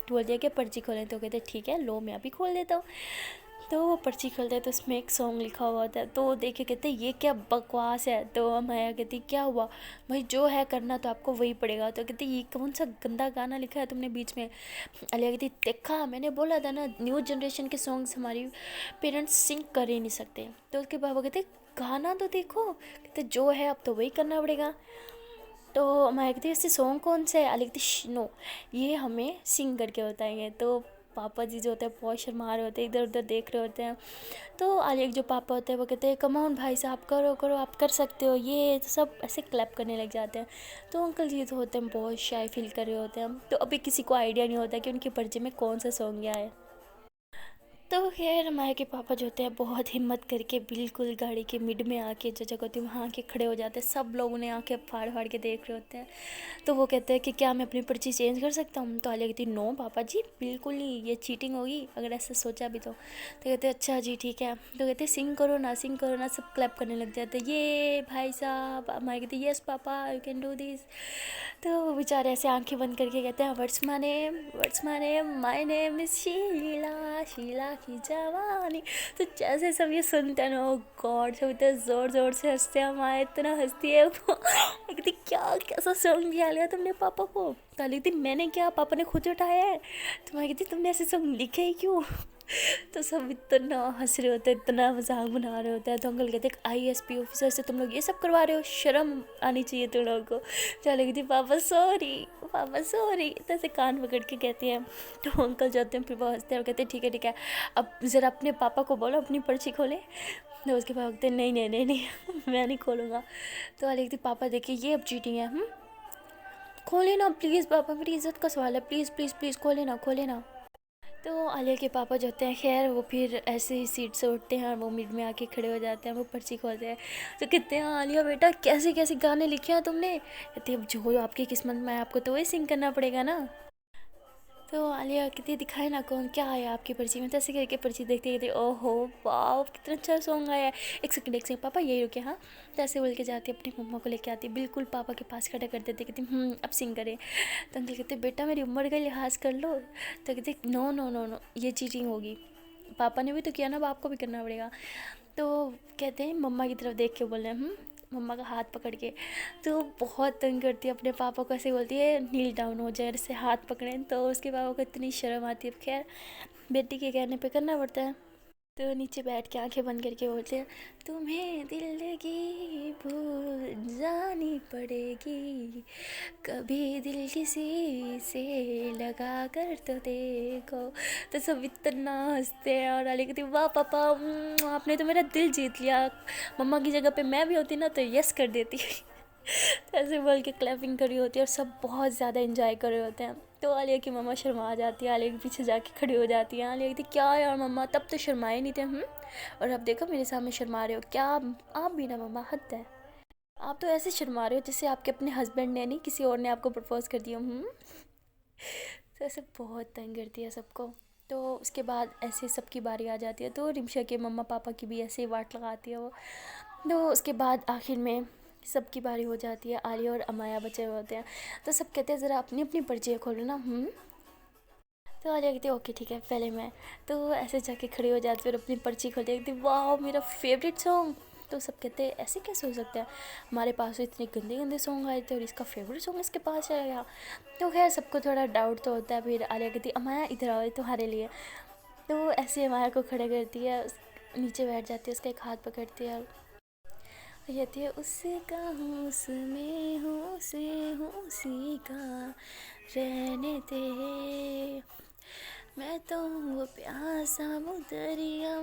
बोल दिया कि पर्ची खोलें। तो कहते ठीक है लो मैं अभी खोल देता हूँ। तो वो पर्ची खोलते हैं तो उसमें एक सॉन्ग लिखा हुआ होता है। तो वो देख के कहते ये क्या बकवास है। तो माया कहती क्या हुआ भाई, जो है करना तो आपको वही पड़ेगा। तो कहती ये कौन सा गंदा गाना लिखा है तुमने बीच में। आलिया कहती देखा मैंने बोला था ना, न्यू जनरेशन के सॉन्ग्स हमारी पेरेंट्स सिंग कर ही नहीं सकते। तो उसके बाद वो कहते गाना तो देखो। कहते जो है अब तो वही करना पड़ेगा। तो मैं कहती ऐसे सॉन्ग कौन से है। आलिया कहती नो ये हमें सिंग करके बताएंगे। तो पापा जी जो होते हैं बहुत शर्मा रहे होते हैं, इधर उधर देख रहे होते हैं। तो आलिया के जो पापा होते हैं वो कहते हैं कम ऑन भाई साहब करो करो आप कर सकते हो ये। तो सब ऐसे क्लैप करने लग जाते हैं। तो अंकल जी तो होते हैं बहुत शाय फील कर रहे होते हैं। तो अभी किसी को आइडिया नहीं होता कि उनके पर्चे में कौन सा सॉन्ग आया है। तो खैर माया के पापा जो होते हैं बहुत हिम्मत करके बिल्कुल गाड़ी के मिड में आके जो जगह होती है वहाँ आके खड़े हो जाते हैं। सब लोग उन्हें आके फाड़ फाड़ के देख रहे होते हैं। तो वो कहते हैं कि क्या मैं अपनी पर्ची चेंज कर सकता हूँ। तो आलिया कहती नो पापा जी बिल्कुल नहीं, ये चीटिंग होगी अगर ऐसे सोचा भी। तो कहते अच्छा जी ठीक है। तो कहते सिंग करो ना सिंग करो ना। सब क्लैप करने लग जाते हैं ये भाई साहब। माया कहती yes papa you can do this. तो वो बेचारे ऐसे आंखें बंद करके कहते हैं what's my name my name is Sheela Sheela की जवानी। तो जैसे सब ये सुनते हैं ना, ओ गॉड सब इतने ज़ोर ज़ोर से हंसते हैं। माया इतना हंसती है वो कहती क्या कैसा सॉन्ग दिया लिया तुमने पापा को। तो कहती मैंने क्या, पापा ने खुद उठाया है। तो मैं कहती तुमने ऐसे सॉन्ग लिखे ही क्यों। तो सब इतना हंस रहे होते हैं, इतना मजाक बना रहे होते हैं। तो अंकल कहते हैं ISP ऑफिसर से तुम लोग ये सब करवा रहे हो, शर्म आनी चाहिए तुम लोगों को। चले गई थी पापा सॉरी इतना से कान पकड़ के कहती हैं। तो अंकल जाते हैं फिर वो हंसते हैं और कहते हैं ठीक है अब ज़रा अपने पापा को बोलो अपनी पर्ची खोले। तो उसके पापा कहते हैं नहीं मैं नहीं खोलूँगा। तो वाले कहती पापा देखिए ये अब चीटिंग है। खोले ना प्लीज़ पापा, मेरी इज्जत का सवाल है, प्लीज़ खोले ना। तो आलिया के पापा जो होते हैं खैर वो फिर ऐसे ही सीट से उठते हैं और वो मिड में आके खड़े हो जाते हैं। वो पर्ची खोलते हैं तो कहते हैं आलिया बेटा कैसे कैसे गाने लिखे हैं तुमने। कहते हैं जो आपकी किस्मत में है आपको तो वही सिंग करना पड़ेगा ना। तो आलिया कहती दिखाए ना कौन क्या आया आपकी पर्ची में। तो ऐसे करके पर्ची देखते कहते ओहो वाह कितना अच्छा सॉन्ग आया है। एक सेकंड पापा यही रुके हाँ। तो ऐसे बोल के जाती अपनी मम्मा को लेके आती, बिल्कुल पापा के पास खड़ा कर देती, कहती अब सिंग करें। तो अंकल कहते बेटा मेरी उम्र का लिहाज कर लो। तो कहते नो ये चीटिंग होगी, पापा ने भी तो किया ना अब आपको भी करना पड़ेगा। तो कहते हैं मम्मा की तरफ देख के बोल रहे हैं मम्मा का हाथ पकड़ के। तो बहुत तंग करती है अपने पापा को, ऐसे बोलती है नील डाउन हो जाए ऐसे हाथ पकड़ें। तो उसके पापा को इतनी शर्म आती है, खैर बेटी के कहने पे करना पड़ता है। तो नीचे बैठ के आंखें बंद करके बोलते हैं तुम्हें दिल की भूल जानी पड़ेगी, कभी दिल किसी से लगा कर तो देखो। तो सब इतना हंसते हैं और अली कहती वाह पापा आपने तो मेरा दिल जीत लिया, मम्मा की जगह पे मैं भी होती ना तो यस कर देती। तो ऐसे बोल के क्लैपिंग कर रही होती है और सब बहुत ज़्यादा इंजॉय कर रहे होते हैं। तो आलिया की मम्मा शर्मा जाती है, आलिया के पीछे जाके खड़ी हो जाती है। आलिया कहती क्या यार मम्मा तब तो शर्माए नहीं थे और अब देखो मेरे सामने शर्मा रहे हो क्या। आप भी ना मम्मा हद है, आप तो ऐसे शर्मा रहे हो जैसे आपके अपने हस्बैंड ने नहीं किसी और ने आपको प्रपोज कर दिया। तो ऐसे बहुत तंग करती है सबको। तो उसके बाद ऐसे सबकी बारी आ जाती है। तो रिमशा के मम्मा पापा की भी ऐसे ही वाट लगाती है वो। तो उसके बाद आखिर में सबकी बारी हो जाती है, आलिया और अमाया बचे हुए होते हैं। तो सब कहते हैं ज़रा अपनी अपनी पर्चियाँ खोलो ना। तो आलिया कहती है ओके ठीक है पहले मैं। तो ऐसे जाके खड़ी हो जाती फिर अपनी पर्ची खोल देखती, वाह मेरा फेवरेट सॉन्ग। तो सब कहते हैं ऐसे कैसे हो सकता है, हमारे पास तो इतने गंदे गंदे सॉन्ग आए थे और इसका फेवरेट सॉन्ग इसके पास चला गया। तो खैर सबको थोड़ा डाउट तो होता है। फिर आलिया कहती है अमाया इधर आओ तुम्हारे लिए। तो ऐसे अमाया को खड़े करती है, नीचे बैठ जाती है, उसका एक हाथ पकड़ती है, कहती है उसका हूँ उसमें हूँ से हूँ उसी का रहने दे, मैं तो हूँ वो प्यासा वो दरिया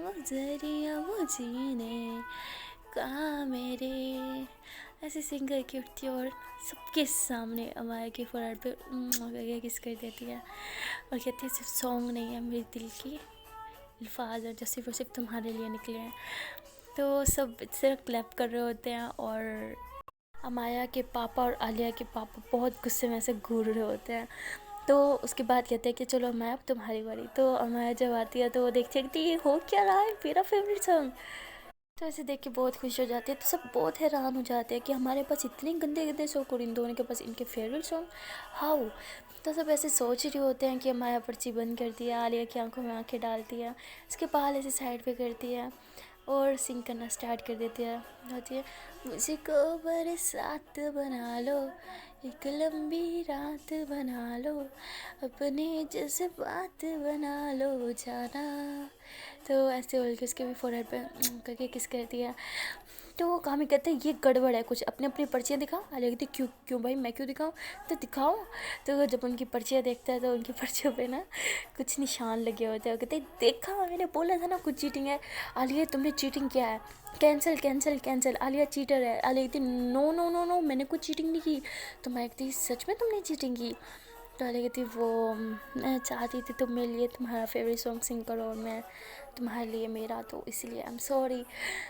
वो जीने का मेरे। ऐसे सिंगर की उठती है और सबके सामने अमाया के फोrehead पे करके किस कर देती है और कहती है सिर्फ सॉन्ग नहीं है, मेरे दिल की अल्फाज है जो सिर्फ और सिर्फ तुम्हारे लिए निकले हैं। तो सब सिर्फ क्लैप कर रहे होते हैं और अमाया के पापा और आलिया के पापा बहुत गुस्से में ऐसे घूर रहे होते हैं। तो उसके बाद कहते हैं कि चलो अमाया अब तुम्हारी बारी। तो अमाया जब आती है तो वो देखती है कि ये हो क्या रहा है, मेरा फेवरेट सॉन्ग। तो ऐसे देख के बहुत खुश हो जाती है। तो सब बहुत हैरान हो जाते हैं कि हमारे पास इतने गंदे गंदे सॉन्ग और इन दोनों के पास इनके फेवरेट सॉन्ग हाउ। तो सब ऐसे सोच रहे होते हैं कि अमाया पर्ची बंद करती है, आलिया की आंखों में आंखें डालती है, उसके बाल ऐसे साइड पे करती है और सिंग करना स्टार्ट कर देती है। होती है मुझको बरसात बना लो, एक लंबी रात बना लो, अपने जज्बात बना लो जाना। तो ऐसे बोल के उसके भी फोरहेड पे करके किस करती है। तो वो कामी कहते हैं ये गड़बड़ है कुछ, अपनी अपनी पर्चियाँ दिखाओ। आलिया कहती क्यों क्यों भाई मैं क्यों दिखाऊँ, तो दिखाओ। तो जब उनकी पर्चियाँ देखता है तो उनकी पर्चियों पे ना कुछ निशान लगे होते हैं। वो कहते देखा मैंने बोला था ना कुछ चीटिंग है। आलिया तुमने चीटिंग किया है, cancel cancel cancel, Alia cheater है। आलिया कहती नो नो नो नो मैंने कुछ चीटिंग नहीं की। तो मैं कहती सच में तुमने चीटिंग की। तो आलिया कहती वो मैं चाहती थी तुम मेरे लिए तुम्हारा फेवरेट सॉन्ग सिंग करो और मैं तुम्हारे लिए मेरा, तो इसलिए आई एम सॉरी।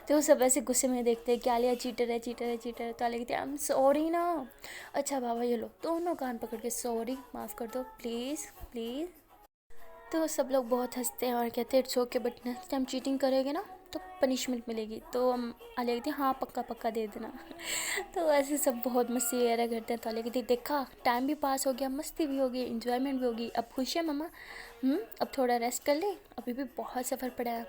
तो सब ऐसे गुस्से में देखते हैं कि आलिया चीटर है चीटर है चीटर है। तो आलिया कहती है आई एम सॉरी ना। अच्छा बाबा ये लो दोनों कान पकड़ के सॉरी माफ़ कर दो प्लीज़ प्लीज़। तो सब लोग बहुत हंसते हैं और कहते हैं it's okay but next time cheating करेंगे ना तो पनिशमेंट मिलेगी। तो हम आलिया कहती हाँ पक्का पक्का दे देना। तो ऐसे सब बहुत मस्ती वगैरह करते हैं। तो आलिया कहती देखा टाइम भी पास हो गया, मस्ती भी होगी, इंजॉयमेंट भी होगी, अब खुश है मम्मा। अब थोड़ा रेस्ट कर ले, अभी भी बहुत सफ़र पड़ा है।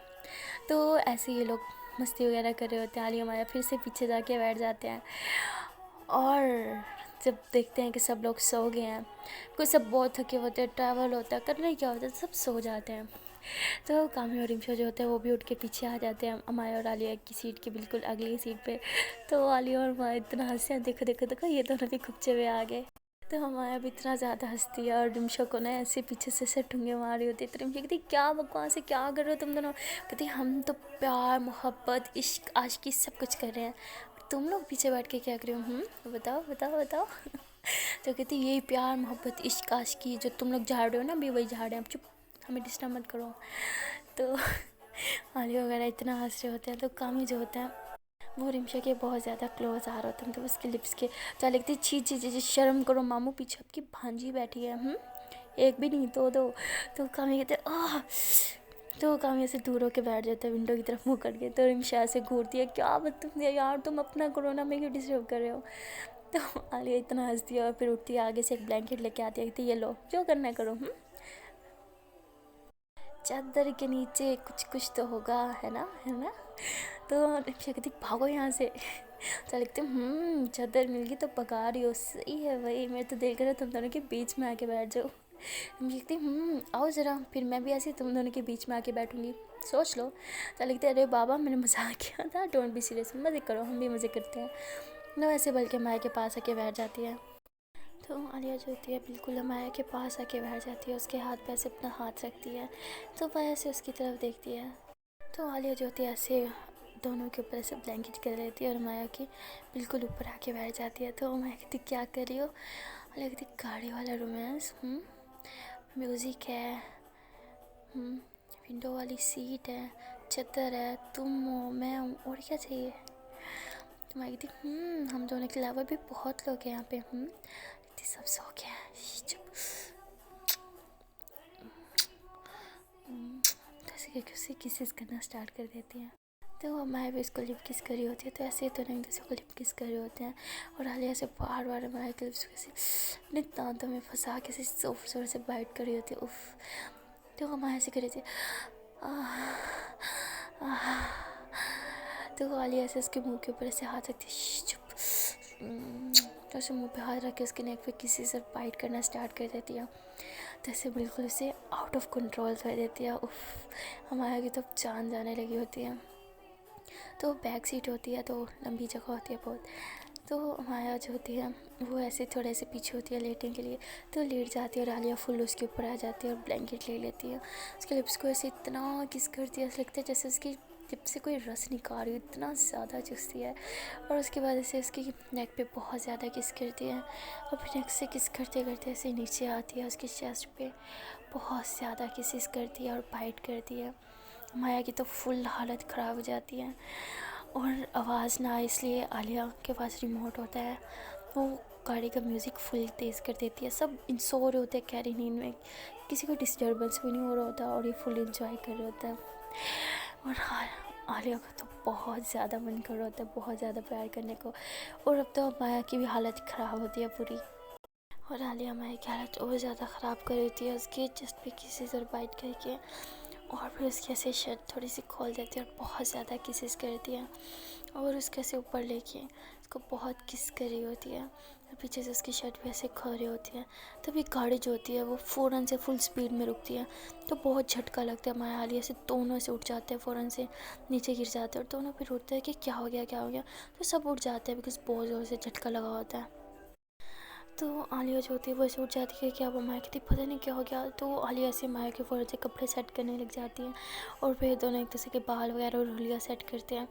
तो ऐसे ये लोग मस्ती वगैरह कर रहे होते हैं। आलिया माया फिर से पीछे जाके बैठ जाते हैं और जब देखते हैं कि सब लोग सो गए हैं, कुछ सब बहुत थके होते हैं, ट्रैवल होता है, करने क्या होता है, सब सो जाते हैं। तो कामी और रिमशो जो होते हैं वो भी उठ के पीछे आ जाते हैं अमाया और आलिया की सीट के बिल्कुल अगली सीट पे। तो आलिया और माया इतना हंसते हैं, देखो देखो देखो ये दोनों भी खुपचे हुए आ गए। तो हमाया भी इतना ज़्यादा हंसती है और रिमशो को ना ऐसे पीछे से ठुंगे मारी होती है। तो रिमशो कहती क्या बकवास है, क्या कर रहे हो तुम दोनों। कहती हम तो प्यार मोहब्बत इश्क आशिकी सब कुछ कर रहे हैं, तुम लोग पीछे बैठ के क्या कर रहे हो, बताओ बताओ बताओ। तो कहती यही प्यार मोहब्बत इश्क आशिकी जो तुम लोग झाड़ रहे हो ना अभी वही झाड़ रहे हैं, अब चुप हमें डिस्टर्ब मत करो। तो आलिया वगैरह इतना हंस रहे होते हैं। तो कामी जो होता है वो रिमशा के बहुत ज़्यादा क्लोज आ रहे होते हैं। तो उसके लिप्स के तो लगती छी छी छी शर्म करो मामू पीछे आपकी भांजी बैठी है, एक भी नहीं दो। तो कामी कहते आह। तो कामी ऐसे दूर होके बैठ जाता है विंडो की तरफ मुँह करके। तो रिमशा से घूरती है क्या बदतमीज है यार, तुम अपना करो ना, मैं क्यों डिस्टर्ब कर रहे हो। तो आलिया इतना हंसती है और फिर उठती है, आगे से एक ब्लैंकेट लेके आती है, कहती ये लो जो करना है करो। चादर के नीचे कुछ कुछ तो होगा है ना। तो रिमशा कहती भागो यहाँ से। तो लिखते चादर मिल गई तो पका रही हो, सही है भाई, मैं तो देख रहा तुम दोनों के बीच में आके बैठ जाओ। हम लिखते आओ ज़रा, फिर मैं भी ऐसे तुम दोनों के बीच में आके बैठूंगी, सोच लो। तो लिखते अरे बाबा मैंने मजाक किया था, डोंट बी सीरियस, मज़े करो, हम भी मज़े करते हैं ना। वैसे बल्कि माया के पास आके बैठ जाती है। तो आलिया जो होती है बिल्कुल माया के पास आके बैठ जाती है, उसके हाथ पे ऐसे अपना हाथ रखती है। तो माया से उसकी तरफ देखती है। तो आलिया जो होती है ऐसे दोनों के ऊपर ऐसे ब्लैंकेट कर लेती है और माया की बिल्कुल ऊपर आके बैठ जाती है। तो माया कहती क्या कर रही हो। आलिया कहती गाड़ी वाला रोमांस, म्यूज़िक है, विंडो वाली सीट है, चद्दर है, तुम हो मैं हूँ, और क्या चाहिए। तो माया कहती हम दोनों के अलावा भी बहुत लोग हैं यहाँ पे। कहती सब सो गए हैं, चुप। तो ऐसे किसी किसेस करना स्टार्ट कर देती हैं। तो माया भी इसको लिप किस कर रही होती है, तो ऐसे तो नहीं दूसरे को लिप किस कर रहे होते हैं। और आलिया से बार बार माया के लिप्स को ऐसे अपने दांतों में फंसा के ऐसे जोर जोर से बाइट कर रही होती है। उफ। तो माया ऐसे कर रही थी तो आलिया ऐसे उसके मुंह के ऊपर ऐसे हाथ रखती है, चुप। तो ऐसे मुंह पे हाथ रख के उसके नेक पे किसी से बाइट करना स्टार्ट कर देती है। तो ऐसे बिल्कुल उसे आउट ऑफ कंट्रोल कर देती है। उफ। हमारा की तो जान जाने लगी होती है। तो बैक सीट होती है, तो लंबी जगह होती है बहुत। तो माया जो होती है वो ऐसे थोड़े से पीछे होती है लेटने के लिए, तो लेट जाती है और आलिया फुल उसके ऊपर आ जाती है और ब्लैंकेट ले लेती है। उसके लिप्स को ऐसे इतना किस करती है, ऐसा लगता है जैसे उसकी लिप से कोई रस निकाल रही, इतना ज़्यादा चुसती है। और उसके बाद ऐसे उसकी नेक पे बहुत ज़्यादा किस करती है, और फिर नेक से किस करते करते ऐसे नीचे आती है उसकी चेस्ट पे, बहुत ज़्यादा किसिस करती है और बाइट करती है। माया की तो फुल हालत ख़राब हो जाती है। और आवाज़ ना आए इसलिए आलिया के पास रिमोट होता है, वो गाड़ी का म्यूज़िक फुल तेज़ कर देती है। सब सो रहे होते हैं गहरी नींद में, किसी को डिस्टर्बेंस भी नहीं हो रहा होता और ये फुल इंजॉय कर रहे होता है। और आलिया का तो बहुत ज़्यादा मन कर रहा होता है बहुत ज़्यादा प्यार करने को। और अब तो माया की भी हालत ख़राब होती है पूरी। और आलिया माया की हालत और ज़्यादा ख़राब कर रही होती है उसके चेस्ट पे किसी से बाइट करके, और फिर उसकी ऐसे शर्ट थोड़ी सी खोल देती है और बहुत ज़्यादा किसेस करती है। और उसके ऐसे ऊपर लेके उसको बहुत किस कर रही होती है, और पीछे से उसकी शर्ट भी ऐसे खो रही होती है। तभी गाड़ी जो होती है वो फ़ौरन से फुल स्पीड में रुकती है, तो बहुत झटका लगता है। माया आलिया से दोनों से उठ जाते हैं, फ़ौरन से नीचे गिर जाते हैं और दोनों फिर उठते हैं कि क्या हो गया क्या हो गया। तो सब उठ जाते हैं बिकॉज बहुत ज़ोर से झटका लगा होता है। तो आलिया जो होती है वो ऐसे उठ जाती है कि अब माया कहती पता नहीं क्या हो गया। तो आलिया से माया के फ़ौरन से कपड़े सेट करने लग जाती हैं, और फिर दोनों एक दूसरे के बाल वगैरह और हुलिया सेट करते हैं।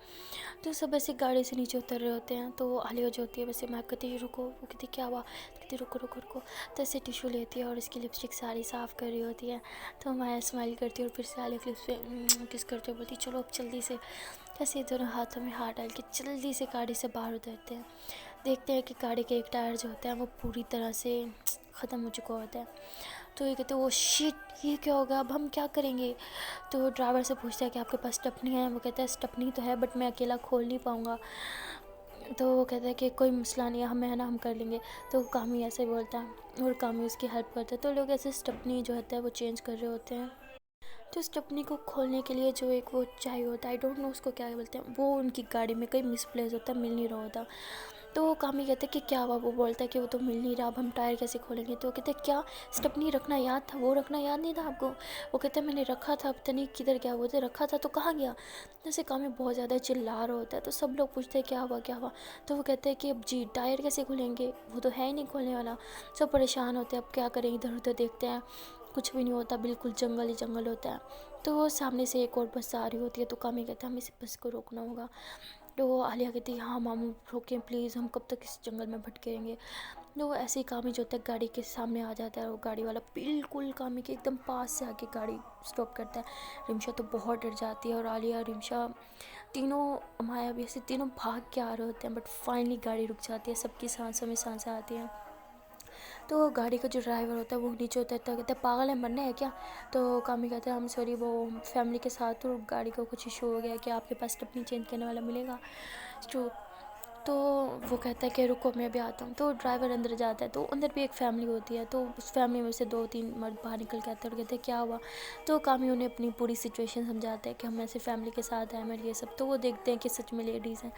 तो सब ऐसे गाड़ी से नीचे उतर रहे होते हैं। तो आलिया जो होती है वैसे माया कहती है रुको, वो कहती क्या हुआ, तो कहती रुको रुको रुको। तो ऐसे टिशू लेती है और इसकी लिपस्टिक सारी साफ़ कर रही होती है। तो माया स्माइल करती है और फिर से आलिया के लिप्स पे किस करते हुए बोलती चलो अब जल्दी से। ऐसे दोनों हाथों में हाथ डाल के जल्दी से गाड़ी से बाहर उतरते हैं। देखते हैं कि गाड़ी का एक टायर जो होता है वो पूरी तरह से ख़त्म हो चुका होता है। तो ये कहते हैं वो शिट ये क्या होगा, अब हम क्या करेंगे। तो ड्राइवर से पूछता है कि आपके पास स्टेपनी है। वो कहता है स्टेपनी तो है बट मैं अकेला खोल नहीं पाऊँगा। तो वो कहता है कि कोई मसला नहीं है, हम कर लेंगे। तो कामी ऐसे बोलता है और कामी उसकी हेल्प करता है। तो लोग ऐसे स्टेपनी जो होता है वो चेंज कर रहे होते हैं। तो स्टेपनी को खोलने के लिए जो एक वो चाहिए होता है, आई डोंट नो उसको क्या बोलते हैं, वो उनकी गाड़ी में कहीं मिसप्लेस होता है, मिल नहीं रहा होता। तो वो कामी कहते हैं कि क्या हुआ। वो बोलता है कि वो तो मिल नहीं रहा, अब हम टायर कैसे खोलेंगे। तो वो कहते हैं क्या स्टेपनी रखना याद था, वो रखना याद नहीं था आपको। वो कहते हैं मैंने रखा था, पता नहीं किधर गया। वो तो रखा था तो कहाँ गया। जैसे कामी बहुत ज़्यादा चिल्ला रहा होता है, तो सब लोग पूछते हैं क्या हुआ क्या हुआ। तो वो कहते हैं कि अब जी टायर कैसे खोलेंगे, वो तो है ही नहीं खोलने वाला। सब परेशान होते हैं अब क्या करें, इधर उधर देखते हैं कुछ भी नहीं होता, बिल्कुल जंगल ही जंगल होता है। तो वो सामने से एक और बस आ रही होती है। तो कामी कहता है हमें इस बस को रोकना होगा। तो आलिया कहती है हाँ मामू रोकें प्लीज़, हम कब तक इस जंगल में भटकेंगे। तो ऐसे ही कामी जो होता है गाड़ी के सामने आ जाता है, और गाड़ी वाला बिल्कुल कामी के एकदम पास से आके गाड़ी स्टॉप करता है। रिमशा तो बहुत डर जाती है, और आलिया रिमशा तीनों माया भी ऐसे तीनों भाग के आ रहे होते हैं, बट फाइनली गाड़ी रुक जाती है, सबकी सांसों में सांसें आती हैं। तो गाड़ी का जो ड्राइवर होता है वो नीचे उतरता है, कहता है पागल है मरने है क्या। तो कामी कहता है हम सॉरी वो फैमिली के साथ, तो गाड़ी का कुछ इशू हो गया कि आपके पास स्टेपनी चेंज करने वाला मिलेगा। तो वो कहता है कि रुको मैं भी आता हूँ। तो ड्राइवर अंदर जाता है, तो अंदर भी एक फैमिली होती है। तो उस फैमिली में से 2-3 मर्द बाहर निकल के आते हैं और कहते हैं क्या हुआ। तो कामी उन्हें अपनी पूरी सिचुएशन समझाते हैं कि हम ऐसे फैमिली के साथ हैं और ये सब। तो वो देखते हैं कि सच में लेडीज़ हैं।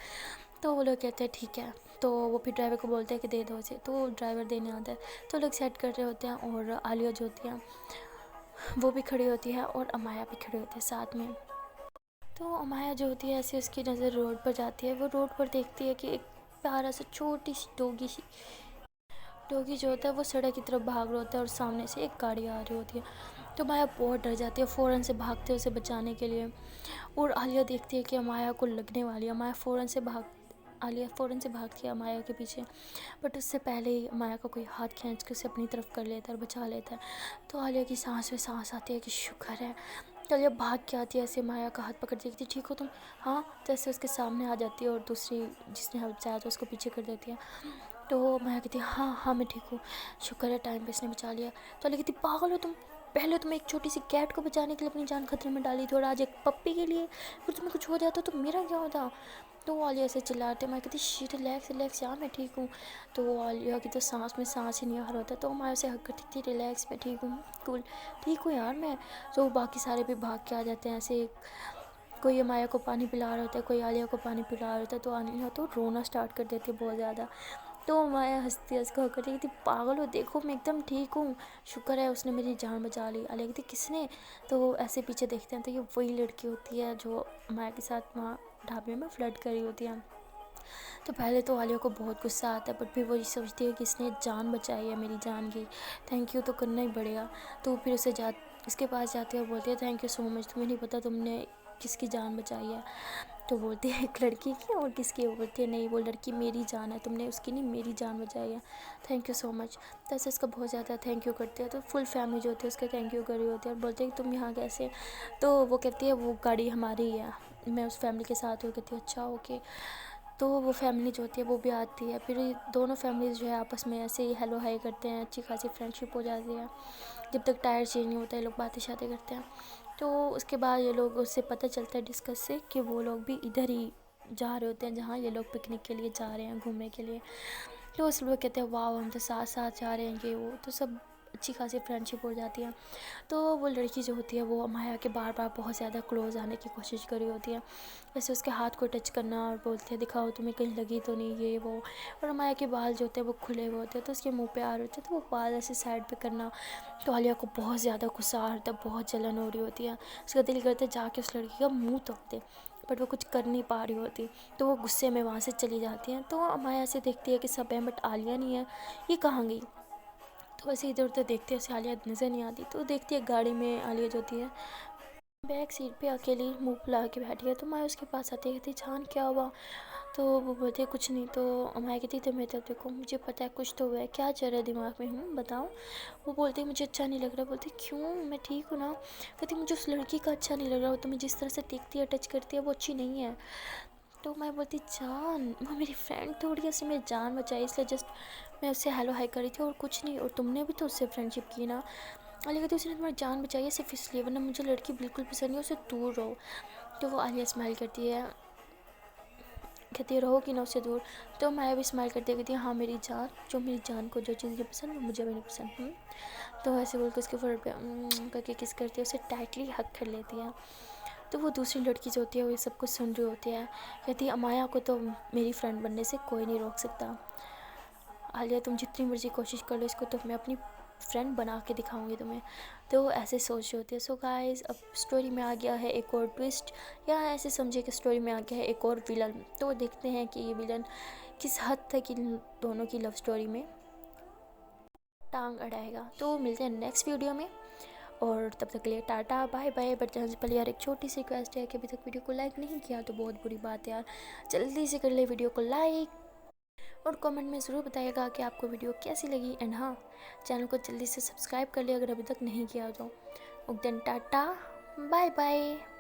तो वो लोग कहते हैं ठीक है। तो वो फिर ड्राइवर को बोलते हैं कि दे दो उसे। तो ड्राइवर देने आता है। तो लोग सेट कर रहे होते हैं, और आलिया जो होती है वो भी खड़ी होती है और अमाया भी खड़ी होती है साथ में। तो अमाया जो होती है ऐसे उसकी नज़र रोड पर जाती है। वो रोड पर देखती है कि एक प्यारा सा छोटी सी डोगी जो होता है वो सड़क की तरफ भाग रहा होता है, और सामने से एक गाड़ी आ रही होती है। तो माया बहुत डर जाती है, फ़ौरन से भागते हैं उसे बचाने के लिए। और आलिया देखती है कि माया को लगने वाली है। आलिया फ़ौरन से भागती है माया के पीछे, बट उससे पहले ही माया का कोई हाथ खींच के उसे अपनी तरफ कर लेता है और बचा लेता है। तो आलिया की सांस में सांस आती है कि शुक्र है। तो आलिया भाग के आती है, ऐसे माया का हाथ पकड़ देखती ठीक हो तुम, हाँ। तो ऐसे उसके सामने आ जाती है, और दूसरी जिसने हाथ बचाया था उसको पीछे कर देती है। तो माया कहती है हाँ हाँ मैं ठीक हूँ, शुक्र है टाइम पे इसने बचा लिया। तो आलिया कहती पागल हो तुम, पहले तो मैं एक छोटी सी कैट को बचाने के लिए अपनी जान खतरे में डाली थी और आज एक पप्पी के लिए, फिर तुम्हें कुछ हो जाता तो मेरा क्या होता। तो वो आलिया ऐसे चिल्लाते, मैं कहती शिट रिलैक्स रिलैक्स यार मैं ठीक हूँ। तो वो आलिया की तो सांस में सांस ही नहीं आ रहा होता, तो मैं उसे हक करती थी रिलैक्स मैं ठीक हूँ कूल ठीक हूँ यार मैं। तो बाकी सारे भी भाग के आ जाते हैं ऐसे, कोई अमाया को पानी पिला रहा होता है, कोई आलिया को पानी पिला रहा होता है, तो आलिया तो रोना स्टार्ट कर देती है बहुत ज़्यादा। तो अमाया हंसती हंस कर कहती थी पागल हो, देखो मैं एकदम ठीक हूँ, शुक्र है उसने मेरी जान बचा ली। आलिया कहती किसने, तो ऐसे पीछे देखते हैं तो ये वही लड़की होती है जो अमाया के साथ वहाँ ढाबे में फ्लर्ट करी होती है। तो पहले तो आलिया को बहुत गुस्सा आता है, बट फिर वो ये सोचती है कि इसने जान बचाई है मेरी जान की, थैंक यू तो करना ही पड़ेगा। तो फिर उसके पास जाती है और बोलती है थैंक यू सो मच, तुम्हें नहीं पता तुमने किसकी जान बचाई है। तो बोलती है एक लड़की की और किसकी, वो बोलती है नहीं वो लड़की मेरी जान है, तुमने उसकी नहीं मेरी जान बचाई है, थैंक यू सो मच। तो ऐसे उसका बहुत ज़्यादा थैंक यू करते हैं, तो फुल फैमिली जो होती है उसका थैंक यू कर रही होती है और बोलते हैं कि तुम यहाँ कैसे। तो वो कहती है वो गाड़ी हमारी ही है, मैं उस फैमिली के साथ हूँ। कहती है अच्छा ओके। तो वो फैमिली जो होती है वो भी आती है, फिर दोनों फैमिलीज जो है आपस में ऐसे ही हेलो हाई करते हैं, अच्छी खासी फ्रेंडशिप हो जाती है। जब तक टायर चेंज नहीं होता है लोग बातें शातें करते हैं। तो उसके बाद ये लोग, उससे पता चलता है डिस्कस से कि वो लोग भी इधर ही जा रहे होते हैं जहाँ ये लोग पिकनिक के लिए जा रहे हैं घूमने के लिए। तो उस लोग कहते हैं वाह हम तो साथ साथ जा रहे हैं ये वो, तो सब अच्छी खासी फ्रेंडशिप हो जाती है। तो वो लड़की जो होती है वो अमाया के बार बार बहुत ज़्यादा क्लोज आने की कोशिश कर रही होती है, वैसे उसके हाथ को टच करना और बोलते हैं दिखाओ तुम्हें कहीं लगी तो नहीं ये वो। और अमाया के बाल जो होते हैं वो खुले हुए होते हैं तो उसके मुंह पे आ रहे होते हैं, तो वो बाल ऐसे साइड पे करना। तो आलिया को बहुत ज़्यादा गुस्सा आ रहा था, बहुत जलन हो रही होती है, उसका दिल करता है जाके उस लड़की का मुँह तोड़ दे, बट वो कुछ कर नहीं पा रही होती। तो वो गुस्से में वहाँ से चली जाती हैं। तो अमाया ऐसे देखती है कि सब हैं बट आलिया नहीं है, ये कहाँ गई। तो वैसे इधर उधर देखते हैं आलिया नज़र नहीं आती, तो देखती है गाड़ी में आलिया जो होती है बैक सीट पे अकेली मुंह फुला के बैठी है। तो मैं उसके पास आती कहती जान क्या हुआ। तो वो बोलते कुछ नहीं। तो मैं कहती तो मैं तो देखो मुझे पता है कुछ तो हुआ है, क्या चल रहा है दिमाग में बताओ। वो बोलते मुझे अच्छा नहीं लग रहा। बोलते क्यों, मैं ठीक हूँ ना। कहती मुझे उस लड़की का अच्छा नहीं लग रहा, वो तुम्हें जिस तरह से टेकती है टच करती है वो अच्छी नहीं है। तो मैं बोलती जान वो मेरी फ्रेंड थोड़ी उससे मेरी जान बचाई, इसलिए जस्ट मैं उससे हेलो हाई करी थी और कुछ नहीं, और तुमने भी तो उससे फ्रेंडशिप की ना। आलिया कहती उसने तुम्हारी जान बचाई है सिर्फ इसलिए, वरना मुझे लड़की बिल्कुल पसंद नहीं, उससे दूर रहो। तो वो आलिया स्माइल करती है, कहती है रहोगी ना उससे दूर। तो मैं भी स्माइल करती कहती हाँ मेरी जान, जो मेरी जान को जो चीज़ पसंद वो मुझे भी नहीं पसंद। तो ऐसे बोल के उसके फोर पे करके किस करती है, उसे टाइटली हक कर लेती है। तो वो दूसरी लड़की जो होती है वो ये सब कुछ सुन रही होती है, कहती है अमाया को तो मेरी फ्रेंड बनने से कोई नहीं रोक सकता। आलिया तुम जितनी मर्जी कोशिश कर लो इसको तो मैं अपनी फ्रेंड बना के दिखाऊंगी तुम्हें। तो ऐसे सोच रही होती है। सो गाइस अब स्टोरी में आ गया है एक और ट्विस्ट, या ऐसे समझे कि स्टोरी में आ गया है एक और विलन। तो देखते हैं कि ये विलन किस हद तक इन दोनों की लव स्टोरी में टांग अड़ाएगा। तो मिलते हैं नेक्स्ट वीडियो में, और तब तक के लिए टाटा बाय बाय। बट जाने से पहले यार एक छोटी सी रिक्वेस्ट है कि अभी तक वीडियो को लाइक नहीं किया तो बहुत बुरी बात है यार, जल्दी से कर ले वीडियो को लाइक, और कमेंट में ज़रूर बताइएगा कि आपको वीडियो कैसी लगी। एंड हाँ, चैनल को जल्दी से सब्सक्राइब कर ले अगर अभी तक नहीं किया तो। Then tata bye bye.